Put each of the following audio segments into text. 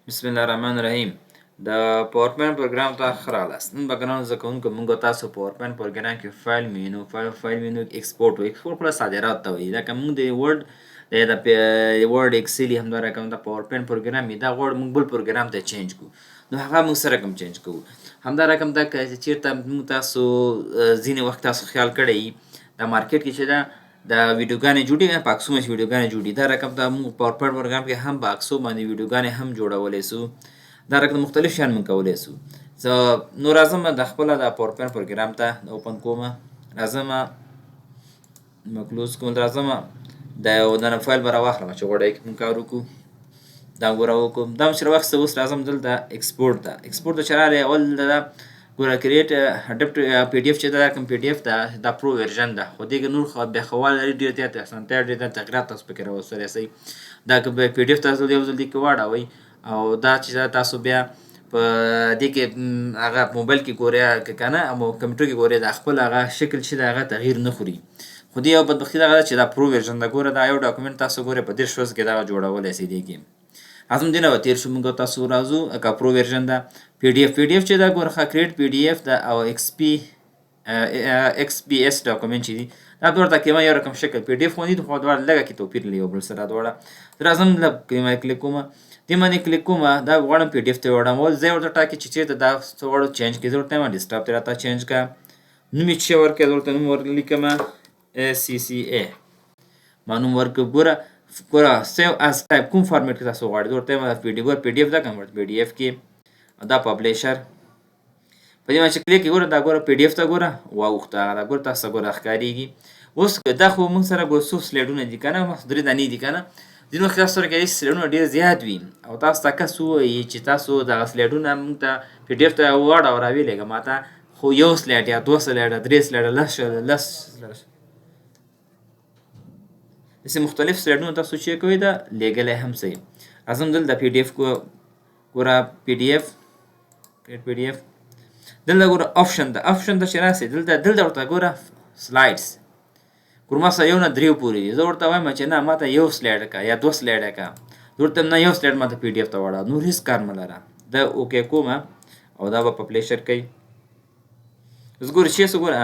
بسم الله الرحمن الرحیم د پاورپوینټ پروګرام ته ښه راغلاست. نن به ګرانو زده کوونکو موږ تاسو پاورپوینټ پروګرام کې فایل مینو ایکسپورټ خپله صادرات ته وایي. لکه موږ د ورډ ایکسل همدا رقم د پاورپوینټ پروګرام یې دا غواړو موږ بل پروګرام ته چینج کړو، نو هغه موږ سره کوم چینج کوو. همدا رقم دا که چېرته موږ تاسو ځینې وخت تاسو خیال کړی د مارکیټ کې چې دا د ویډیوګانې جوړېږي په عکسونو چې ویډیوګانې جوړي، دا رقم ته موږ پاورپوینټ پروګرام کې هم په عکسو باندې ویډیوګانې هم جوړولی سو. دا رقم مختلف شیان موږ کولی سو. نو راځم د خپله د پاورپوینټ پروګرام ته اوپن کوم، راځم کلوز کوم، راځم د یو دنه فایل به راواخلم چې غواړی موږ کار وکړو. دا ګوره وکړو، دا مې چې راواخیسته. اوس راځم دلته ایکسپورټ ته چې راغلی اول دا ګوره کریټ اډپټ پی ډي اف چې دا کوم پی ډي اف ده دا پرو ورژن ده، خو دې کې نور بیا ښه والی لري، ډېر زیات اسانتیا ډېر زیات تغیرات تاسو پکې راوستلی شئ. دا که پی ډي اف تاسو یو ځل دې کې واړوئ او دا چې تاسو بیا په دې کې هغه موبایل کې ګورئ که نه کمپیوټر کې ګورئ دا خپل هغه شکل چې د هغه تغییر نه خوري. خو دې یو بدبختي دغه ده چې دا پرو ورژن ده. ګوره دا یو ډاکومنټ تاسو ګورئ په 30 ورځو کې دغه جوړولی شئ. دې کې راځم دې نه به تېر شو، موږ تاسو راځو که پرو ورژن ده پی ډي اف چې دا ګوره ښه کریټ پی ډي اف ده او ایکس پی ایس ډاکومنټ چې دي دا دواړه تقریبا یو رقم شکل پی ډي اف غوندې دي، خو دواړه لږه کې توپیر لري یو بل سره دواړه. راځم کلیک کوم، دې باندې کلیک کوم، دا غواړم پی ډي اف ته وړم. اول ځای ورته ټاکي چې چېرته دا څه غواړو چینج کړي. زه ورته وایم ډیسکټاپ ته راته چینج کړه. نوم یې چې ورکړی زه ورته نوم ورلیکم CCA ما نوم ورکړ. ګوره سیو از ټایپ کوم فارمیټ کې تاسو غواړئ. زه ورته وایم پی ډي اف ده کنورټ پی ډي اف کې دا پبلیشر په دې باندې چې کلیک ګوره دا ګوره پی ډي اف ته ګوره واوښته. دا ګوره تاسو ته ګوره ښکارېږي. اوس دا خو موږ سره ګوره څو سلایډونه دي که نه، 3 دانې دي که نه. ځینې وخت تاسو سره کېدای شي سلایډونه ډېر زیات وي او تاسو ته کس ووایي چې تاسو دغه سلایډونه موږ ته پی ډي اف ته واړوه او راویلېږه ما ته، خو 1 سلایډ یا 2 سلایډه 3 سلایډه 10 داسې مختلف سلایډونه تاسو چې کوئ دا لیږلی هم شئ. راځم دلته پی ډي اف ګوره پی ډي اف دلته ګوره آپشن ته چې راسئ دلته ورته ګوره سلایډس ګوره ما سره 1 نه 3 پورې دي. زه ورته وایم چې نه ما ته 1 سلایډ که یا 2 سلایډه که. زه ورته نه 1 سلایډ ما ته پی ډي اف ته واړوه، نور هېڅ کار مه لره. دا اوکې کوم او دا به پبلیشر کوي. اوس ګوره چې څه ګوره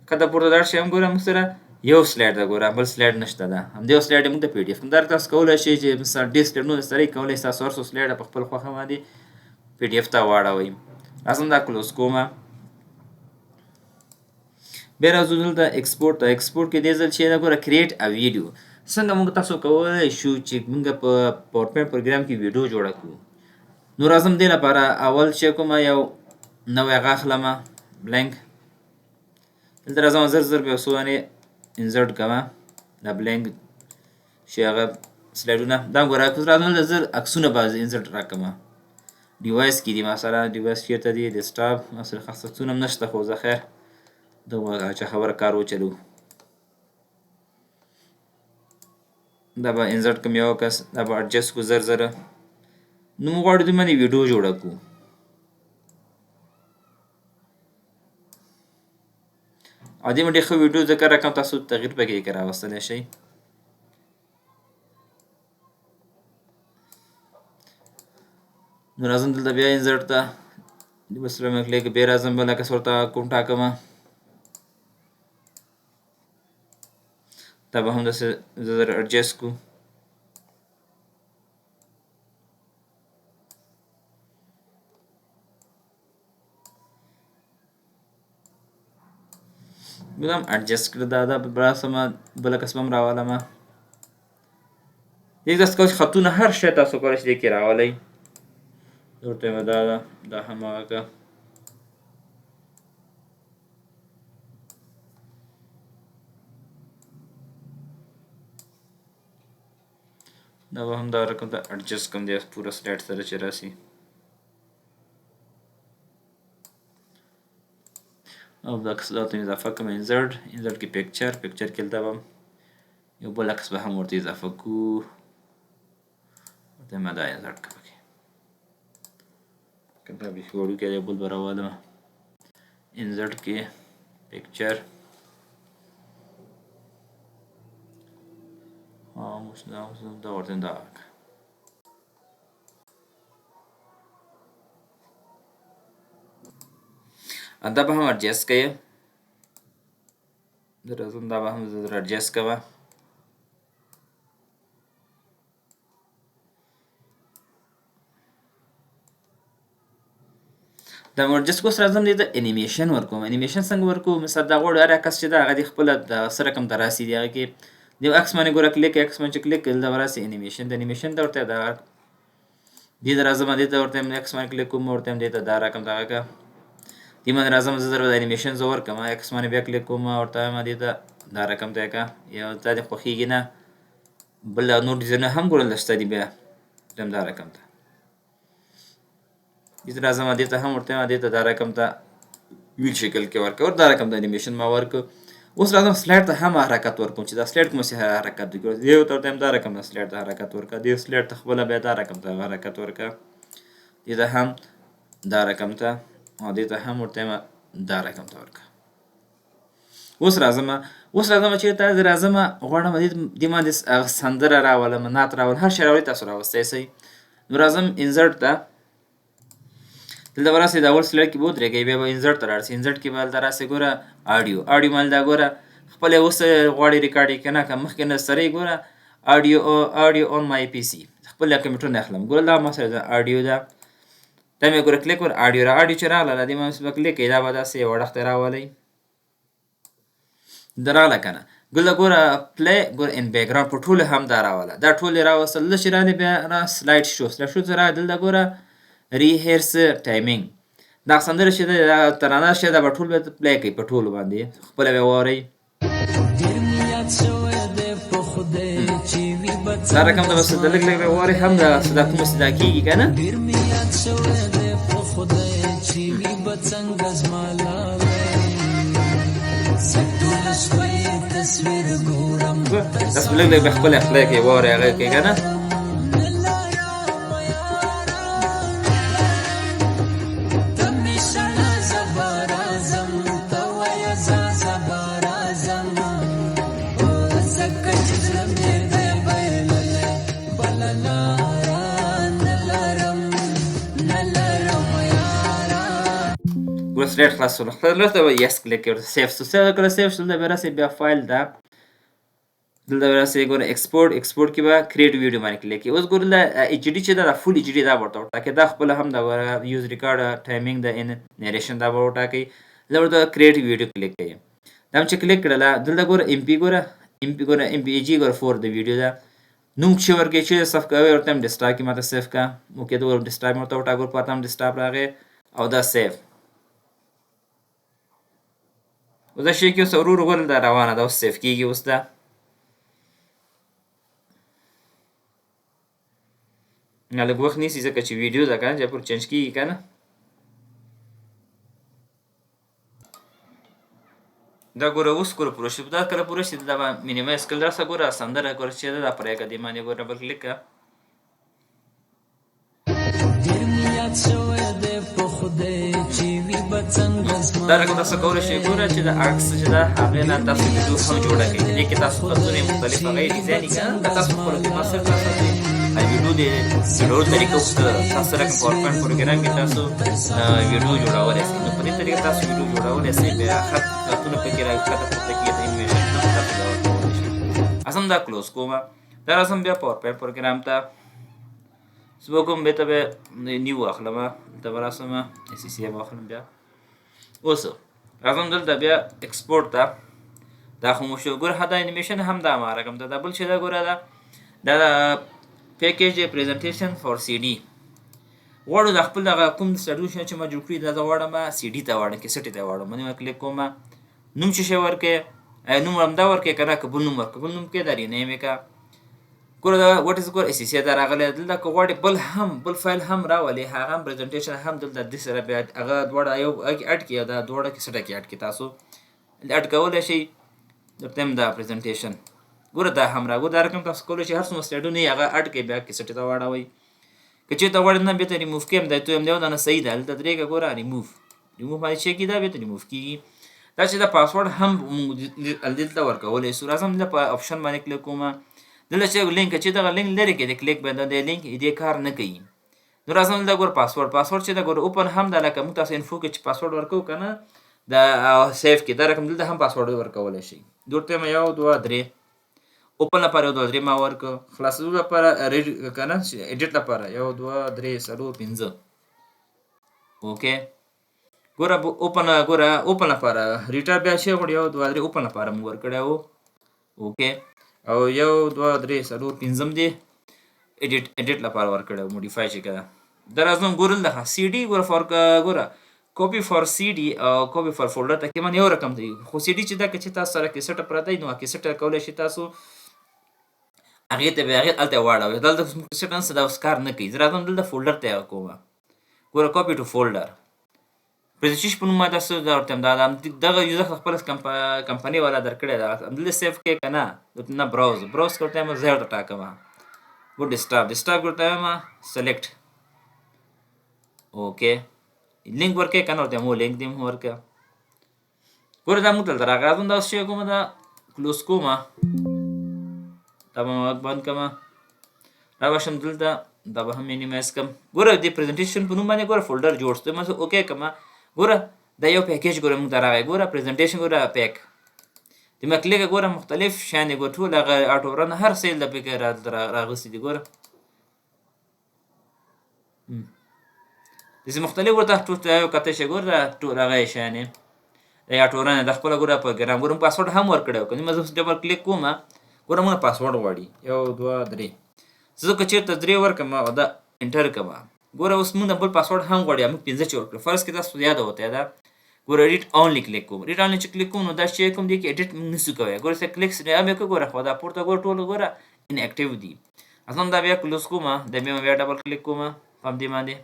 ښکته پورته لاړ شئ هم ګوره موږ سره 1 سلایډ ده، ګوره بل سلایډ نشته ده. همدې یو سلایډ یې موږ ته پی ډي اف همدارنګه تاسو کولی شئ چې مثلا ډېر سلایډونه درسره یي کولی شئ تاسو هر څو سلایډه په خپل خوښه باندې پی ډي اف ته واړوئ. راځم دا کلوز کوم. بیا راځو دلته ایکسپورټ ته. ایکسپورټ کې دې ځل چې ده ګوره کریټ ا ویډیو. څنګه موږ تاسو کولی شو چې موږ په پاورپوینټ پروګرام کې ویډیو جوړه کړو. نو راځم دې لپاره اول چې کومه یو نوی هغه اخلم بلینک. دلته راځم زر بیا څو دانې انزرټ کوم دا بلینک چې هغه سلایډونه دا ګوره راځم دلته زر عکسونه به انزرټ راکړم. ډیوایس کې دي ما سره ډیوایس چېرته دی ډیسکټاپ ما سره خاص عکسونه هم نشته، خو زه خیر دغه چې خبره کار وچلو. دا به انزرټ کوم یو کس، دا به اډجسټ کړو زر نو موږ غواړو دې باندې ویډیو جوړه کړو. او دې باندې ښه ویډیو ذکر راکړم تاسو تغییر پکې راوستلی شئ. نو راځم دلته بیا انزرټ ته بس مې کلیک بیا راځم بله کس ورته کوم ټاکم. دا به هم داسې زر اډجسټ کړو. بیا هم اډجسټ کړه. دا به راسمه بله کس به هم راولمه. دې تاسو کولی شئ خطونه هر شی تاسو کولی شئ دې کې راولئ. زه ورته وایم دا هم هغه که دا به هم دا رقم ته اډجسټ کوم دی پوره سلایډ سره چې راسي. او دا عکس ته اضافه کوم انزرټ کې پکچر کې دلته به یو بل عکس به هم ورته اضافه کړو. ورته وایم دا انزرټ کړه پکې که دا بیخي وړوکی دی بل به راولم انزرټ کې پکچر دا ورته دا دا به هم اډجست کوي راځم دا به هم زه اډجست کوه دا اډجست کوس راځم دې ته انیمیشن ورکوم انیمیشن څنګه ورکوم مثلا دا غوړ هر عکس چې دا هغه د خپله د سره کوم ته راسي دی هغه کې د عکس باندې ګوره کلیک عکس باندې چې کلیک کړل دا به راسي انیمیشن د انیمیشن ته ورته دا دې ته راځم دې ته ورته عکس باندې کلیک کوم ورته دې ته دا رقم دغه که دې باندې راځم زه در د انیمیشن زه ورکړم عکس باندې بیا کلیک کوم ورته وایم دې ته دا رقم ته که یو تا دې خوښېږي نه بل نور ډیزاینونه هم ګورل شته دي بیا دم دا رقم ته دې ته راځم دې ته هم ورته وایم دې ته دا رقم ته ویل شکل کې ورکړه دا رقم ته انیمیشن ما ورکړ اوس راځم سلایډ ته هم حرکت ورکوم چې دا سلایډ کوم څه حرکت وکړي یو ته ورته دا رقم ته سلایډ ته حرکت ورکړه دې سلایډ ته خپله بیا دا رقم ته حرکت ورکړه دې ته هم دا رقم ته او دې ته هم ورته دا رقم ته ورکړه اوس راځم چېرته زه راځم غواړم دې باندې سندره راولم نعت راولم هر شی راولئ تاسو راوستی شئ نو راځم انزرټ ته دلته به راسئ د اول سلایډ کې به ودرېږئ بیا به انزرټ ته لاړ شئ انزرټ کې به هلته راسئ ګوره اډیو باندې دا ګوره خپله اوس غواړئ ریکارډ یې که نه که مخکې نه سره یې ګوره اډیو اون مای پی سي خپل کمپیوټر نه اخلم ګوره دا ما سره اډیو ده دا مې ګوره کلیک ور اډیو چې راغله دې باندې به کلیک کړئ دا به داسې یو وړښت راولئ دا راغله که نه ګوره پلی ګوره ان بیکګراوند په ټولو هم دا راوله دا ټول یې راوستل دا چې راغلی بیا را سلایډ شو څه راغلی دلته ګوره ریهرس ټایمینګ دا سندره چې ده دا ترانه چې ده به ټول به پلی کوي په ټولو باندې خپله به یې واورئ دا رقم ته بس د لږ لږ به واورئ هم دا صدا کومه صدا کېږي که نه داسې به لږ لږ به خپله پلی کوي واورئ هغه کې که نه سلایډ خلاص شول دلته به یس کلیک کړئ سیف شو کله سیف شو دلته به راسئ بیا فایل ده دلته به راسئ ګوره ایکسپورټ کې به کریټ ویډیو باندې کلیک کړئ اوس ګوره ایچ ډي چې ده دا فول ایچ ډي دا به ورته وټاکئ دا خپله هم دا یوز ریکارډ ټایمینګ د نیریشن دا به ورټاکئ دلته ورته کریټ ویډیو کلیک کړئ دا هم چې کلیک کړله دلته ګوره ام پی جي ګوره 4 د ویډیو ده نوم چې ورکړئ چې سیف کوئ ورته هم ډیسکټاپ کې ماته سیف کا اوکې دا ډیسکټاپ مې ورته وټاکل پاته هم ډیسکټاپ راغی او دا سیف اوس دا شی کې اوس ورو ورو دا روانه ده اوس سیف کېږي اوس دا لږ وخت نیسي ځکه چې ویډیو ده که نه چې پر چینج کېږي که نه دا ګوره اوس ګوره پوره شي دا کله پوره شي دا به مینیمایز کړل دا څه ګوره سندره ګوره چې ده دا پرېږده دې باندې ګوره بل کلیک کړه دا رقم تاسو کولی شئ ګوره چې د عکس چې ده هغې نه تاسو ویډیو هم جوړه کړئ دې کې تاسو خطونه مختلف هغه یې ډیزاین یې که نه که تاسو خپله کې ماسټر تاسو ویډیو د جوړولو طریقه تاسو سره که پاورپوینټ پروګرام کې تاسو ویډیو جوړولی شئ نو په دې طریقه تاسو ویډیو جوړولی شئ بیا خطونه پکې راښکته پورته کېږي د انیمیشن هم تاسو دا ورکولی شئ اسم دا کلوز کوم دا راځم بیا پاورپوینټ پروګرام ته زه به کوم بېرته به نیو اخلم دلته به راسم سی سی به اخلم بیا اوس راځم دلته بیا ایکسپورټ ته دا خو مو شو ګوره دا انیمیشن هم دا هماغه رقم ده دا بل چې ده ګوره دا پیکیج پریزنټیشن فور سی ډي غواړو د خپل دغه کوم سلوشن چې ما جوړ کړي دا زه غواړم سی ډي ته واړم کیسټ ته واړم باندې کلیک کوم نوم چې شی ورکړې نوم همدا ورکړې که نه که بل نوم ورکړه بل نوم کې دا رینیم یې که ګوره دا واټ از ګوره اساسي دا راغلی دلته که غواړې بل فایل هم راولې هغه هم پریزنټیشن هم دلته دې سره بیا هغه دواړه یو اډ کړي دا دواړه کیسټه کې اډ کړي تاسو اډ کولی شئ درته هم دا پریزنټیشن ګوره دا هم راګو دا رقم تاسو کولی شئ هر څومره سلایډونه یې هغه اډ کړئ بیا کیسټ ته واړوئ که چېرته غواړئ نه بېرته ریموف کړئ دا دویم دی دا نه صحیح ده هلته درېږه ګوره ریموف باندې چې کېږي دا بېرته ریموف کېږي دا چې دا پاسورډ هم دلته ورکولی شو راځم دلته په اپشن باندې کلیک کوم دلته چې لینک چې دغه لینک لرې کړئ د کلیک باندې د لینک دې کار نه کوي نو راځم دلته ګوره پاسورډ چې دا ګوره اوپن هم دا لکه موږ تاسو انفو کې چې پاسورډ ورکوو که نه دا سیف کې دا رقم دلته هم پاسورډ ورکولی شي. دلته یم 1 2 3 اوپن لپاره 1 2 3 ما ورکړو، خلاصېدو لپاره ریډ که نه ایډیټ لپاره 1 2 3 4 5 اوکې. ګوره اوپن لپاره ریټر بیا شی غواړي 1 2 3 اوپن لپاره مو ورکړی و اوکې. او 1 2 3 4 5 دی ایډیټ لپاره ورکړی و موډیفای چې کړه. دا راځم ګورل دغه سی ډي ګوره کاپي فار سی ډي او کاپي فار فولډر تقریبا یو رقم دی، خو سی ډي چې دا که چې تاسو سره کیسټ پرته وي نو کیسټ کولی شي تاسو هغې ته بیا هغې هلته واړوئ. دلته کیسټ نشته دا اوس کار نه کوي. زه راځم دلته فولډر ته یې کومه ګوره کاپي ټو فولډر پریزنټیشن په نوم ما تاسو دا ورته دغه یوزر خپل کمپنۍ والا درکړی ده همدلته سیف کې که نه براوز کوته یم زه ورته ټاکمه ګو ډیسکټاپ کوته یم سلیکټ اوکې. لینک ورکړې که نه ورته مو لینک دې مو ورکړه. ګوره دا موږ دلته راغلی راځم دا اوس چې کومه دا کلوز کومه دا به مې بند کړمه را به شم دلته دا به هم مینیمایز کړم. ګوره دې پریزنټیشن په نوم باندې ګوره فولډر جوړ شو ما اوکې کړمه. ګوره دا یو پیکیج ګوره موږ ته راغی ګوره پریزنټیشن ګوره پیک د ما کلیکه ګوره مختلف شیان دي ګوره ټول هغه آټو رن هر څه یې د پکې راغوستي دي ګوره داسې مختلف ورته ټول یو کتی شي ګوره ټول هغه یې شیان یې د آټو رن د خپله ګوره پروګرام ګوره پاسورډ هم ورکړی و که زه ډبل کلیک کوم ګوره موږ پاسورډ غواړي 1 2 3 زه که چېرته 3 ورکړم او دا انټر کړم ګوره اوس موږ بل پاسورډ هم غواړي موږ 15 چې ورکړو فرض کې تاسو یاده وته دا ګوره ایډیټ اونلی کلیک کوم ایډیټ اونلی چې کلیک کوم نو دا چې کوم دی کې ایډیټ موږ نشو کوی ګوره څه کلیک سره هم وکړو ګوره خو دا پورته ګوره ټول ګوره ان اکټیو دي. اصلا دا بیا کلوز کوم دا بیا ډبل کلیک کوم په دې باندې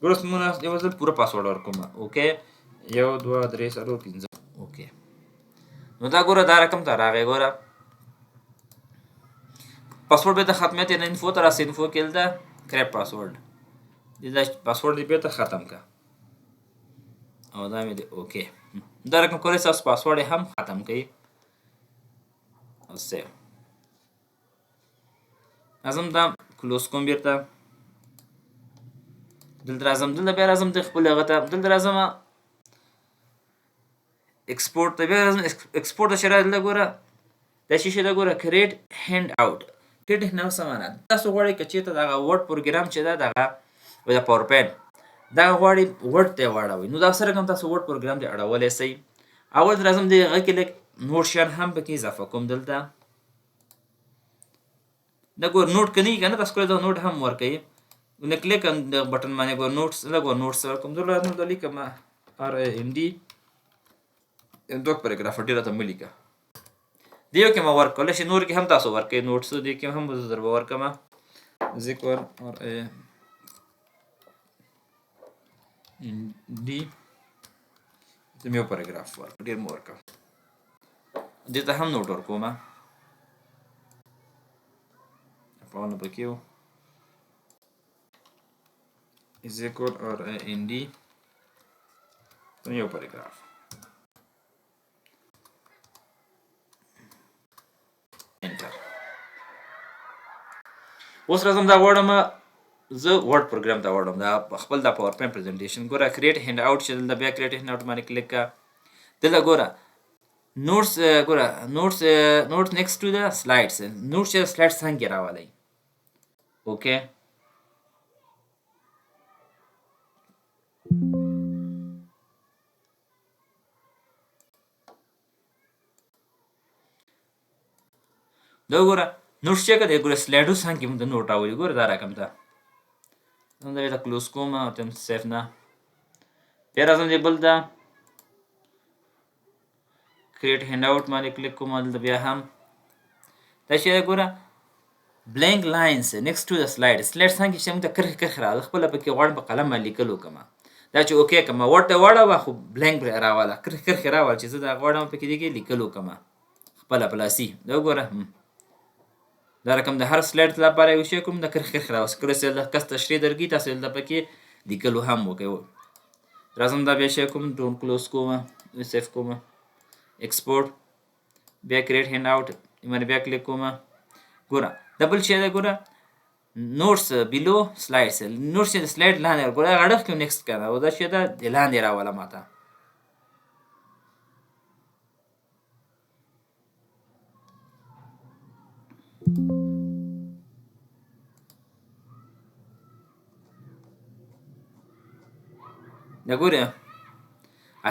ګوره موږ یو ځل پوره پاسورډ ورکوم اوکې 1 2 3 4 5 اوکې. نو دا ګوره دا رقم ته راغی ګوره پاسورډ به ته ختمیت یې انفو ته راسي انفو کې دا کریپ پاسورډ دا پاسورډ دې بیرته ختم کا او دا مې دی اوکې. دا رقم کولی تاسو پاسورډ یې هم ختم کړئ او سیو. راځم دا کلوز کوم بیرته دلته راځم دلته بیا راځم د خپل هغه ته دلته راځم ایکسپورټ ته بیا راځم ایکسپورټ ته چې راځم ګوره دا شیشه ده ګوره کریټ هینډ آوټ کریټ هینډ آوټ څه معنا تاسو غواړئ که چېرته دغه ورډ پروګرام چې ده دغه د پاور پوینټ دغه غواړئ ورډ ته یې واړوئ نو دا سره کوم تاسو ورډ پروګرام ته اړولی شئ. اول راځم د هغه کې لږ نور شیان هم پکې اضافه کوم دلته دا ګور نوټ که نه وي که نه تاسو کولی دا نوټ هم ورکوئ نه کلیک د بټن باندې ګور نوټس لږ ور نوټس ورکوم دلته راځم دا لیکم RIND دوه پاراګراف ډېره ته مه لیکه دیو کې ما ورکولی شي نور کې هم تاسو ورکوئ نوټس دې کې هم زه در به ورکړم ذکر RIND زه مې یو پاراګراف ورکړم ډېر مه ورکوم دې ته هم نوټ ورکوم پاونه پکې و is equal RIND یو پاراګراف انټر. اوس راځم دا غواړم زه ورډ پروګرام ته غواړم دا خپل د پاور پوینټ پریزنټیشن ګوره کریټ هینډ آوټ چې دلته بیا کریټ هینډ آوټ باندې کلیک کړه دلته ګوره نوټس ګوره نوټس نیکسټ ټو د سلایډس نوټس چې سلایډس څنګه راولئ اوکې. دا ګوره نوټس چې کړه ګوره سلایډو څنګه موږ د نوټ راولي ګوره دا رقم ته دا بیا کلوز کوم او ته سیف نه بیا راځم دې بل ته کریټ هینډ آوټ باندې کلیک کوم دلته بیا هم دا چې ګوره بلینک لاینز نیکسټ ټو د سلایډ څنګه چې موږ ته کرښې راغله خپله پکې غواړم په قلم باندې لیکل وکړم دا چې اوکې کړم ورډ ته واړوه خو بلینک راواله کرښې راواله چې زه دا غواړم پکې دې کې لیکل وکړم خپله پلاسي دا وګوره دا رقم د هر سلایډ لپاره یو شی کوم د کرښې راوست کله چې د کس تشریح درکړي تاسو دلته پکې لیکلو هم وکړئ. راځم دا بیا شی کوم ډون کلوز کوم سیف کوم ایکسپورټ بیا کریټ هینډ آوټ باندې بیا کلیک کوم ګوره دا بل شی دی ګوره نوټس بیلو سلایډز نوټس د سلایډ لاندې ګوره غړخ کې نیکست کنه او دا شی دا د لاندې راواله ماته دا ګوره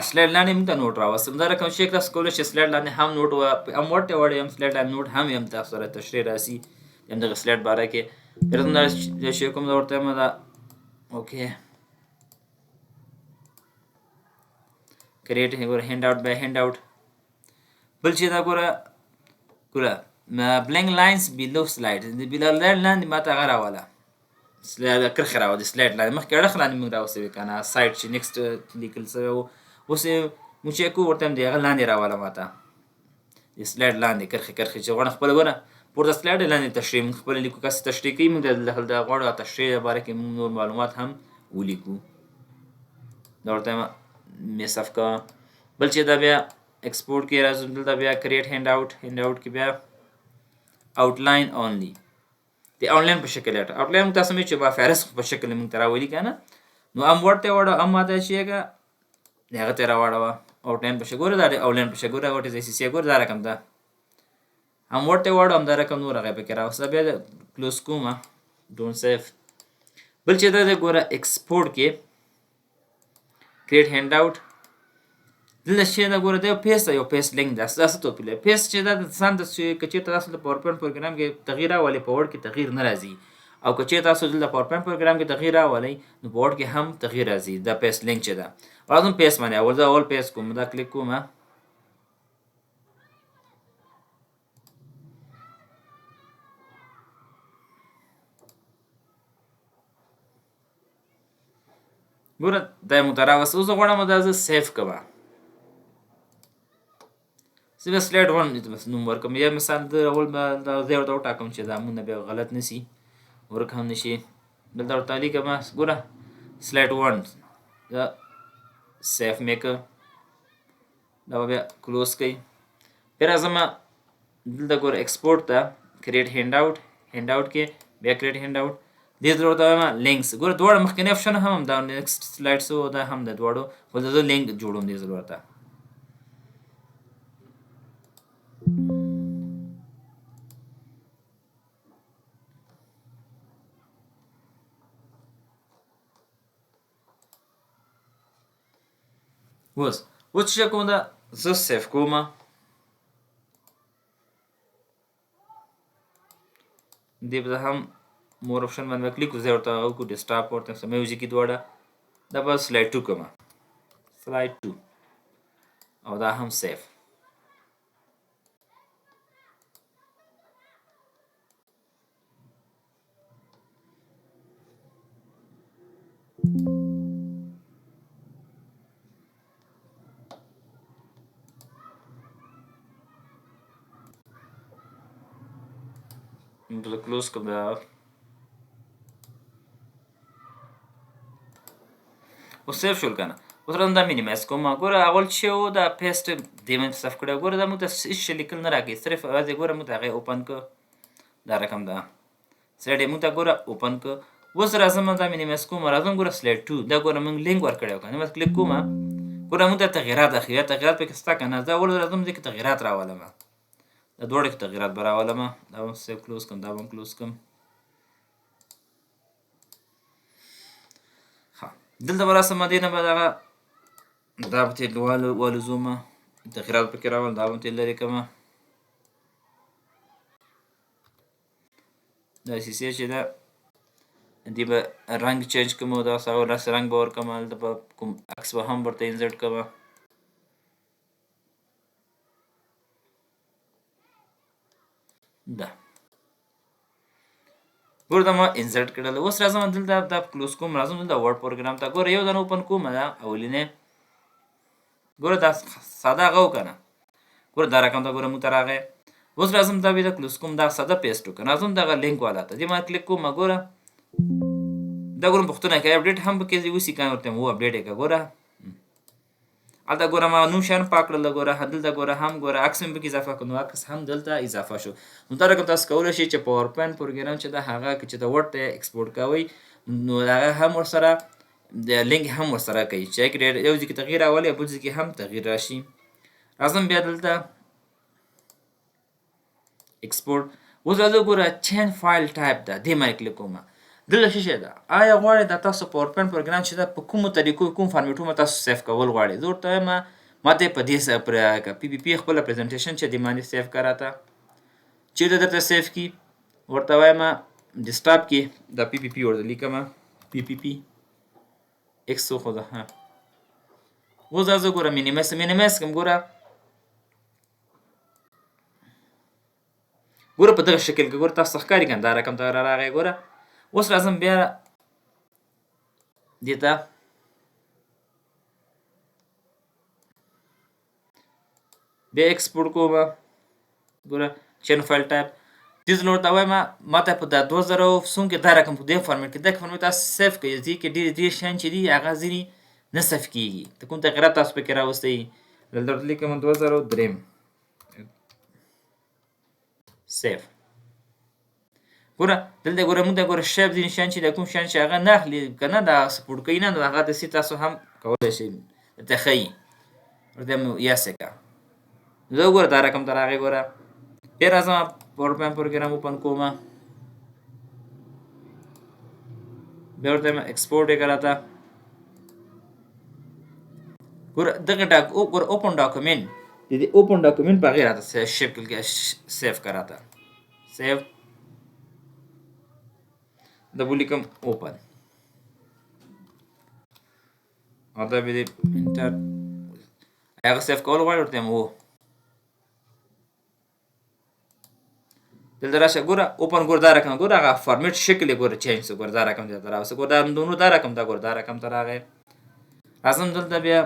سلایډ لاندې موږ ته نوټ راوستم دا رقم شي تاسو کولی شئ سلایډ لاندې هم نوټ هم ورته وړئ هم سلایډ لاندې نوټ هم یم تاسو سره تشریح راسي همدغه سلایډ باره کې پرته دا شی کوم دا ورته یم دا اوکې کریټ ګوره هینډ آوټ بای هینډ آوټ بل چې دا ګوره بلینک لاینز بیلو سلایډ د بیلو لاندې ماته هغه راواله سلایډ کرښې راوړي سلایډ لاندې مخکې اړخ لاندې موږ راوستوي که نه سایډ چې نیکسټ لیکل سوی و اوس یې موږ چیک کوو ورته هم د هغه لاندې راواله ماته د سلایډ لاندې کرښې چې غواړم خپله ګوره پورته سلایډ لاندې تشریح موږ خپله لیکو کاسې تشریح کوي موږ د غواړو تشریح باره کې موږ نور معلومات هم ولیکو دا ورته میسف کوه بل چې دا بیا ایکسپورټ کې راځو دلته بیا کریټ هینډ آوټ کې بیا آوټلاین اونلی د آنلاین په شکل آوټلاین موږ تاسو مې چې با فهرست په شکل موږ ته راولي که نه نو هم ورته وړه هم ماته چې هغه هغه ته راواړوه آوټلاین په شکل ګوره دا د آنلاین په شکل ګوره وټ از سی ګوره دا رقم ده هم ورته وړه هم دا رقم نور هغه پکې راوسته بیا کلوز کوم ډونټ سیف بل چې دا د ګوره ایکسپورټ کې کریټ هینډ آوټ دلته شی دا ګوره دا پیسټ یو پیسټ لینک ده څه توپیر لري پیسټ چې دا ځان د که چېرته تاسو د پاورپوینټ پروګرام کې تغییر راولئ په وړ کې تغییر نه راځي او که چېرته تاسو دلته پاورپوینټ پروګرام کې تغییر راولئ نو په وړ کې هم تغییر راځي دا پیسټ لینک چې ده راځم پیسټ باندې اول زه اول پیسټ کوم دا کلیک کوم ګوره دا یې موږ ته راوسته اوس زه غواړم دا زه سیف کړم زه بیا سلایډ 1 نوم ورکړم یا مثال د اول به دا ځای ورته وټاکم چې دا مونږ بیا غلط نه شي ورک هم نه شي دلته ورته لیکم ګوره سلایډ 1 دا سیف مې کړ دا به بیا کلوز کړئ بیا راځم دلته ګوره ایکسپورټ ته کریټ هینډ آوټ کې بیا کریټ هینډ آوټ دې ته ورته وایم لینکس ګوره دواړه مخکینی اپشن هم دا نیکسټ سلایډ سو دا هم د دواړو خو زه لینک جوړوم دې ځل ورته اوس چې کوم دا زه سیف کوم دې به هم مور اپشن باندې کلیک وکړو زه ورته وکړو ډیسکټاپ ورته سمې وځي کې دواړه دا به سلایډ 2 کوم سلایډ 2 او دا هم سیف کلوز کوم دا اوس سیف شول که نه اوس راځم دا مینیمایز کوم ګوره اول چې و دا پیسټ دې مې صف کړی ګوره دا موږ ته هېڅ شی لیکل نه راکوي صرف یوازې ګوره موږ ته هغې اوپن کړه دا رقم ده سلایډ یې موږ ته ګوره اوپن کړه اوس راځم دا مینیمایز کوم راځم ګوره سلایډ 2 دا ګوره موږ لینک ورکړی و که نه بس کلیک کوم ګوره موږ ته تغیرات اخلي یا تغیرات پکې شته که نه زه اول راځم دې کې تغیرات راولم دا دواړه کې تغیرات به راولم دا به سیف کلوز کړم دا به هم کلوز کړم دلته به راسم دې نه به دغه دا به ترې والوځوم تغیرات پکې راولم دا به هم ترې لرې کړم دا سیسې چې ده دې به رنګ چینج کړم او داسې رنګ به ورکړم هلته به کوم عکس به هم ورته انزرټ کړم ده ګوره دا ما انزرټ کړل اوس راځم دلته دا کلوز کوم راځم دلته ورډ پروګرام ته ګوره یو دانه اوپن کوم دا اولینې ګوره دا ساده هغه و که نه ګوره دا رقم ته ګوره موږ ته راغی اوس راځم دا بیا د کلوز کوم دا ساده پیسټ وکړم راځم دغه لینک والا ته دې ما کلیک کوم ګوره دا ګوره پوښتنه کوي اپډیټ هم پکې وسي که نه ورته و اپډیټ یې کړه ګوره هلته ګوره ما نوم شیان پاک کړل ګوره دلته ګوره هم ګوره عکس مې پکې اضافه کړ نو عکس هم دلته اضافه شو. نو دا رقم تاسو کولی شئ چې پاور پوینټ پروګرام چې ده هغه چې د ورډ ته ایکسپورټ کوئ نو هغه هم ورسره د لینک هم ورسره کوي چې یو ځای کې تغییر راولي او بل ځای کې هم تغییر راشي. راځم بیا دلته ایکسپورټ. اوس راځو ګوره چین فایل ټایپ ده دې باندې کلیک کوم. دلته څه شی ده آیا غواړئ دا تاسو پاور پوینټ پروګرام چې ده په کومو طریقو کوم فارمیټونو تاسو سیف کول غواړئ. زه ورته وایم ما ته په دې پی پی پي خپله پریزنټیشن چې دې باندې سیف کا راته چیرته درته سیف کی ورته وایم ډیسکټاپ کې د پی پی پي ورته لیکم پی پی پي ایکس خو ده. اوس راځو ګوره مینیمایز کوم ګوره په دغه شکل کې ګوره تاسو ښکاري کنه دا رقم ته راغی ګوره. اوس راځم بیا دې ته بیا ایکسپورټ کوم ګوره چین فایل ټایپ دې ځل ورته وایم ما ته په دا 2000 څوم کې دا رقم په دې فارمیټ کې دغه فارمیټ تاسو سیف کړئ ځکه کې ډېر شیان چې دي هغه ځینې نه سیف کېږي ته کوم تغیرات تاسو پکې راوستئ. دلته ورته لیکم 2003 سیف. ګوره دلته ګوره موږ ته ګوره شیپ ځینې شیان چې د کوم شیان چې هغه نه اخلي که نه دا سپورټ کوي نه نو هغه داسې تاسو هم کولی شئ درته ښیي ورته یس یې کړه. زه ګوره دا رقم ته راغی ګوره بیا راځم پاور پوینټ پروګرام اوپن کوم بیا ورته ایکسپورټ یې کړه راته ګوره دغه ګوره اوپن ډاکومنټ د دې اوپن ډاکومنټ په هغې راته سیف کړه راته سیف د ولیکم اوپن او دا به دې انټر هغه سیف کول غواړي ورته و دلته راشه ګوره اوپن ګوره دا رقم ګوره هغه فارمیټ شکل یې ګوره چینج شو ګوره دا رقم دلته راوسته ګوره دا رقم ته ګوره دا رقم ته راغی. راځم دلته بیا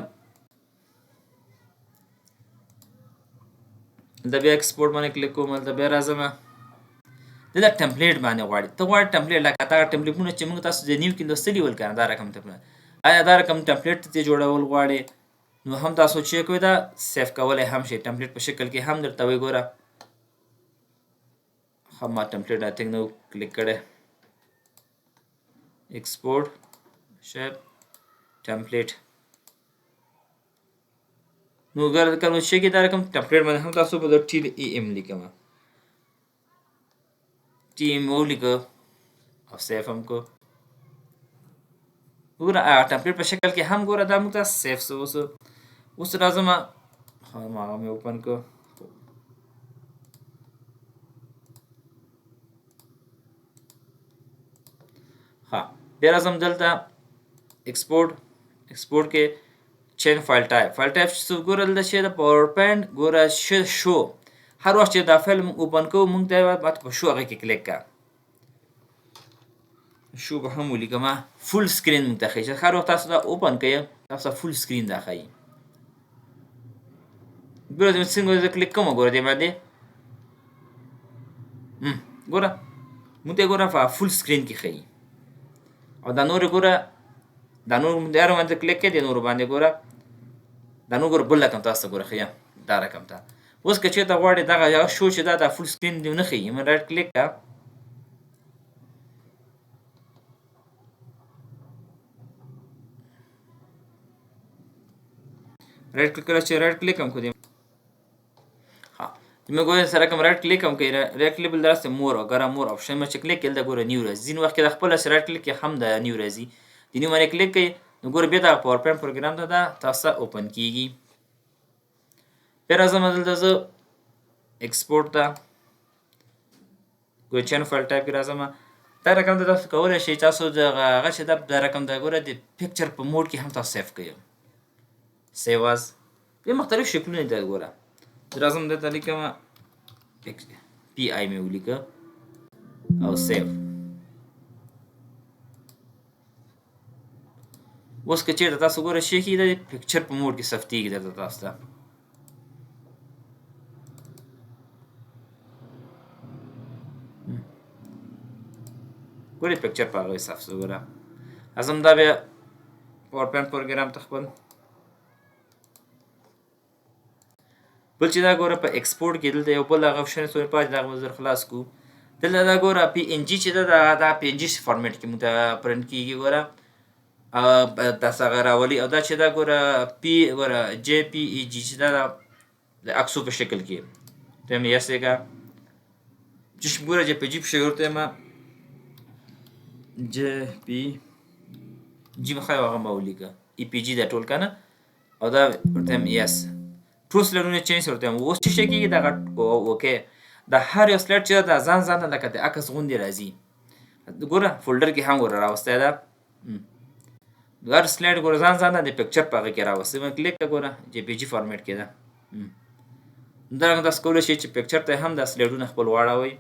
ایکسپورټ باندې کلیک کوم دلته بیا راځم دلته ټمپلیټ باندې غواړي ته غواړې ټمپلیټ لکه دا ټمپلیټونه چې موږ تاسو د نیو کې لوستلي ول کنه دا رقم ته آیا دا رقم ټمپلیټ ته جوړول غواړې نو هم تاسو چې کوئ دا سیف کولی هم شي ټمپلیټ په شکل کې هم درته وایي ګوره هم ما ټمپلیټ آی تھنک نو کلیک کړی ایکسپورټ شیپ ټمپلیټ نو اگر کوم شي کې دا رقم ټمپلیټ باندې هم تاسو په ټی ای ایم لیکم ټی ایم ولیکو او سیف هم کو ګوره ټمپلیټ په شکل کې هم ګوره دا موږ ته سیف شو. اوس راځم هغه مې اوپن کو بیا راځم دلته ایکسپورټ کې چین فایل ټایپ څه ګوره دلته چې د پاور پوینټ ګوره شو هر وخت چې دا فایل موږ اوپن کوو موږ ته باید په شو هغه کې کلیک کړه شو به هم ولیکم فول سکرین موږ ته ښیي چې هر وخت تاسو دا اوپن کوئ تاسو فول سکرین دا ښیي. ګوره څنګه زه کلیک کوم ګوره دې باندې ګوره موږ ته ګوره په فول سکرین کې ښیي او دا نور ګوره دا نور د هر باندې کلیک کړئ د نور باندې ګوره دا نور ګوره بل رقم تاسو ګوره ښیي دا رقم ته. اوس که چېرته غواړئ دغه شو چې دا فول سکرین دې نه ښیي رایټ کلیک کړه رایټ کلیک کړه چې رایټ کلیک هم کړئ مې ګوره سره کوم رایټ کلیک هم کوي رایټ کلیک بل درسته مور اگر مور آپشن مې چې کلیک کړل دا ګوره نیو راځي ځینې وخت کې د خپل رایټ کلیک هم د نیو راځي د نیو باندې کلیک کړئ نو ګوره بیا دا پاور پوینټ پروګرام ته دا تاسو اوپن کیږي. بیا راځم دلته زه ایکسپورټ ته ګوره چین فایل ټایپ کې راځم دا رقم ته تاسو کولی شئ تاسو هغه چې دا رقم ته ګوره د پکچر په موډ کې هم تاسو سیف کړئ سیو از بیا مختلف شکلونه دي ګوره راځم دلته لیکم پی آی مې ولیکه او سیو. اوس که چېرته تاسو ګوره شي کې د پکچر په موډ کې ثبتېږي درته تاسو ته ګورې پکچر په هغه حساب شو ګوره راځم دا بیا پاور پوینټ پروګرام ته خپل بل چې دا ګوره په ایکسپورټ کې دلته یو بل هغه آپشن سوري پاتې دا مزر خلاص کو دلته دا ګوره پی ان جی چې دا پی ان جی فارمیټ کې مونږ ته پرنټ کیږي ګوره تاسو هغه راولي او دا چې دا ګوره پی ګوره جی پی ای جی چې دا د عکسو په شکل کې ته مې یاسېګه چې ګوره جی پی جی په شکل ته ما جی پی جی مخه هغه مولیکه ای پی جی دا ټول کنه او دا ورته یس ټول سلایډونه چینج ورته اوس چې شي کېږي دا اوکې دا هر یو سلایډ چې دا ځان لکه د عکس غوندې راځي ګوره فولډر کې هم ګوره راوستی ده هر سلایډ ګوره ځان د پکچر په هغه کې راوستی مې کلیک کړه ګوره جی پی جي فارمیټ کې ده همدارنګه تاسو کولی شئ چې پکچر ته هم دا سلایډونه خپل واړوئ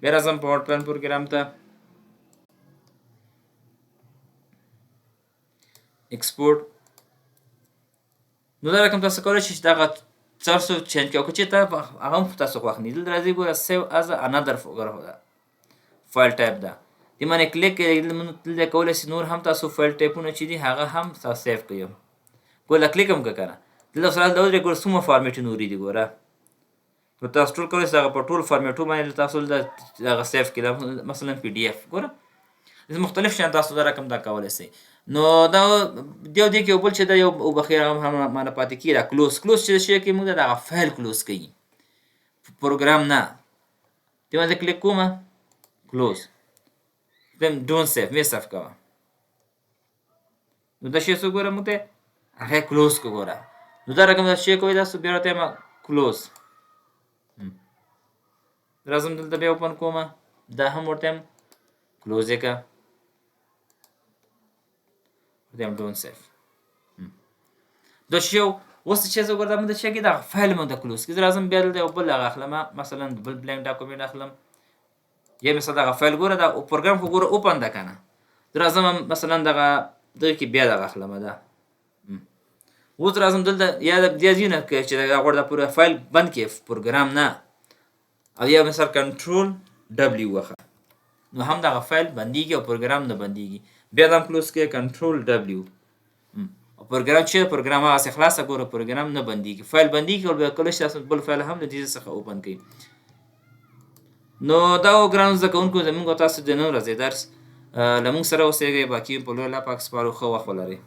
بیا راځم پاور پوینټ پروګرام ته ایکسپورټ نو دا رقم تاسو کولی شئ چې دغه تاسو چینج کړئ او که چېرته هغه هم تاسو خوښ نه دلته راځئ ګوره سیو از انادر فایل ټایپ ده دې باندې کلیک کړئ دلته کولی شئ نور هم تاسو فایل ټایپونه چې دي هغه هم تاسو سیف کړئ ګوره کلیک هم کړه کنه دلته سره دا ودرېږئ ګوره څومره فارمیټ نورې دي ګوره نو تاسو ټول کولی شئ هغه په ټول فارمیټو باندې تاسو هغه سیف کړئ مثلا پی ډي اف ګوره مختلف شیان تاسو دا رقم دا کولی شئ نو دا دې کې یو بل چې دا یو بخیر هم مانه پاتې کېږي دا کلوز چې شی کې موږ دغه فایل کلوز کوي پروګرام نه دې باندې کلیک کوم کلوز دم ډونټ سیف مې سیف کوه نو دا شی څه ګوره موږ ته هغه کلوز کو ګوره نو دا رقم دا شی کوي دا بیا ورته ما کلوز راځم دلته بیا اوپن کوم دا هم ورته کلوز یې کړه them don't save دا شی اوس چې زه ګورم د شي کې دا فایل مونږ د کلوز کې لازم بیا د بل هغه اخلم مثلا بل بلانک ډاکومنت اخلم یا مثلا دا فایل ګوره دا پروګرام خو ګوره اوپن ده کنه لازم مثلا دغه کې بیا دا اخلم دا اوس لازم دلته یا د ځینې چې دا غوړ د پوره فایل بند کې پروګرام نه او یا مثلا کنټرول دبلیو وخه نو هم دغه فایل بنديږي او پروګرام نه بنديږي بیا دم کلوز کې کنټرول دبلیو او پروګرام چې پروګرام هغه خلاصه ګوره پروګرام نه بنديږي فایل بنديږي او بیا کله چې بل فایل هم د دې څخه اوپن کړئ نو دا ګران زده کوونکو زموږ تاسو د نن ورځې درس لمونږ سره اوسېږئ باقي په لوی الله پاک سپارو ښه وخت ولرئ